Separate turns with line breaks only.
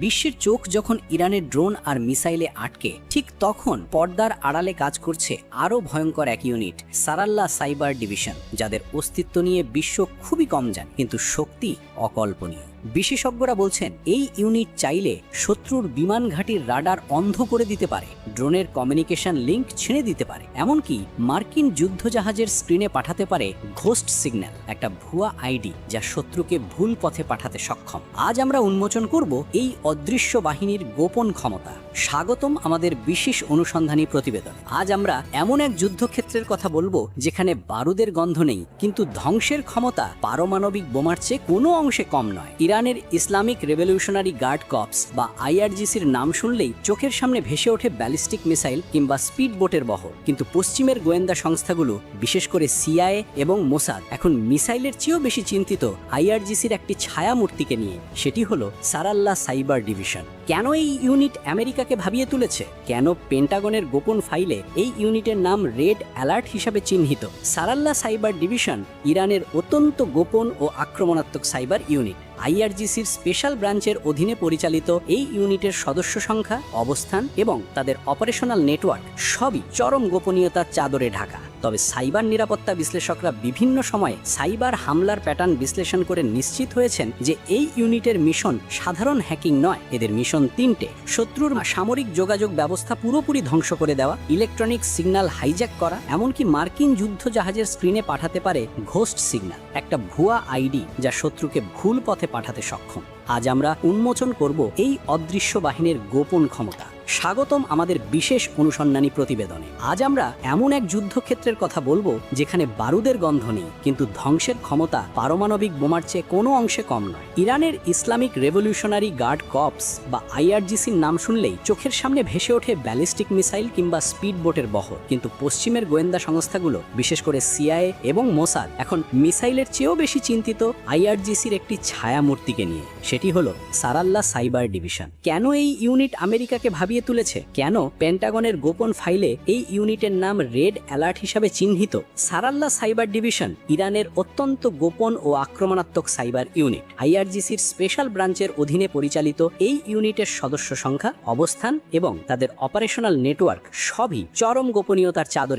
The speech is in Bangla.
বিশ্বের চোখ যখন ইরানের ড্রোন আর মিসাইলে আটকে, ঠিক তখন পর্দার আড়ালে কাজ করছে আরও ভয়ঙ্কর এক ইউনিট, সারাল্লাহ সাইবার ডিভিশন, যাদের অস্তিত্ব নিয়ে বিশ্ব খুবই কম জানে, কিন্তু শক্তি অকল্পনীয়। বিশেষজ্ঞরা বলছেন এই ইউনিট চাইলে শত্রুর বিমান ঘাঁটির রাডার অন্ধ করে দিতে পারে, ড্রোনের কমিউনিকেশন লিঙ্ক ছিঁড়ে দিতে পারে, এমনকি মার্কিন যুদ্ধজাহাজের স্ক্রিনে পাঠাতে পারে ঘোস্ট সিগন্যাল, একটা ভুয়া আইডি যা শত্রুকে ভুল পথে পাঠাতে সক্ষম। আজ আমরা উন্মোচন করব এই অদৃশ্য বাহিনীর গোপন ক্ষমতা। স্বাগতম আমাদের বিশেষ অনুসন্ধানী প্রতিবেদনে। আজ আমরা এমন এক যুদ্ধক্ষেত্রের কথা বলবো যেখানে বারুদের গন্ধ নেই, কিন্তু ধ্বংসের ক্ষমতা পারমাণবিক বোমার চেয়ে কোনো অংশে কম নয়। ইরানের ইসলামিক রেভলিউশনারি গার্ড কর্পস বা আইআরজিসির নাম শুনলেই চোখের সামনে ভেসে ওঠে ব্যালিস্টিক মিসাইল কিংবা স্পিড বোটের বহর, কিন্তু পশ্চিমের গোয়েন্দা সংস্থাগুলো, বিশেষ করে সিআইএ এবং মোসাদ, এখন মিসাইলের চেয়েও বেশি চিন্তিত আইআরজিসির একটি ছায়ামূর্তিকে নিয়ে। সেটি হলো সারাল্লাহ সাইবার ডিভিশন। কেন এই ইউনিট আমেরিকাকে ভাবিয়ে তুলেছে? কেন পেন্টাগনের গোপন ফাইলে এই ইউনিটের নাম রেড অ্যালার্ট হিসাবে চিহ্নিত? সারাল্লাহ সাইবার ডিভিশন ইরানের অত্যন্ত গোপন ও আক্রমণাত্মক সাইবার ইউনিট। আইআরজিসির স্পেশাল ব্রাঞ্চের অধীনে পরিচালিত এই ইউনিটের সদস্য সংখ্যা, অবস্থান এবং তাদের অপারেশনাল নেটওয়ার্ক সবই চরম গোপনীয়তার চাদরে ঢাকা। তবে সাইবার নিরাপত্তা বিশ্লেষকরা বিভিন্ন সময়ে সাইবার হামলার প্যাটার্ন বিশ্লেষণ করে নিশ্চিত হয়েছেন যে এই ইউনিটের মিশন সাধারণ হ্যাকিং নয়। এদের মিশন তিনটে: শত্রুর সামরিক যোগাযোগ ব্যবস্থা পুরোপুরি ধ্বংস করে দেওয়া, ইলেকট্রনিক সিগন্যাল হাইজ্যাক করা, এমনকি মার্কিন যুদ্ধ জাহাজের স্ক্রিনে পাঠাতে পারে ঘোস্ট সিগন্যাল, একটা ভুয়া আইডি যা শত্রুকে ভুল পথে পাঠাতে সক্ষম। আজ আমরা উন্মোচন করব এই অদৃশ্য বাহিনীর গোপন ক্ষমতা। স্বাগতম আমাদের বিশেষ অনুসন্ধানী প্রতিবেদনে। আজ আমরা এমন এক যুদ্ধক্ষেত্রের কথা বলবো যেখানে বারুদের গন্ধ নেই, কিন্তু ধ্বংসের ক্ষমতা পারমাণবিক বোমার চেয়ে কোনো অংশে কম নয়। ইরানের ইসলামিক রেভলিউশনারি গার্ড কর্পস বা আইআরজিসির নাম শুনলেই চোখের সামনে ভেসে ওঠে ব্যালিস্টিক মিসাইল কিংবা স্পিড বোটের বহর, কিন্তু পশ্চিমের গোয়েন্দা সংস্থাগুলো, বিশেষ করে সিআইএ এবং মোসাদ, এখন মিসাইলের চেয়েও বেশি চিন্তিত আইআরজিসির একটি ছায়ামূর্তিকে নিয়ে। সেটি হলো সারাল্লাহ সাইবার ডিভিশন। কেন এই ইউনিট আমেরিকাকে ভাবিয়ে তুলেছে? কেন পেন্টাগনের গোপন ফাইলে এই ইউনিটের নাম রেড অ্যালার্ট হিসাবে চিহ্নিত? সারাল্লাহ সাইবার ডিভিশন ইরানের অত্যন্ত গোপন ও আক্রমণাত্মক সাইবার ইউনিট। আইআরজিসির স্পেশাল ব্রাঞ্চের অধীনে পরিচালিত এই ইউনিটের সদস্য সংখ্যা, অবস্থান এবং তাদের অপারেশনাল নেটওয়ার্ক সবই চরম গোপনীয়তার চাদরে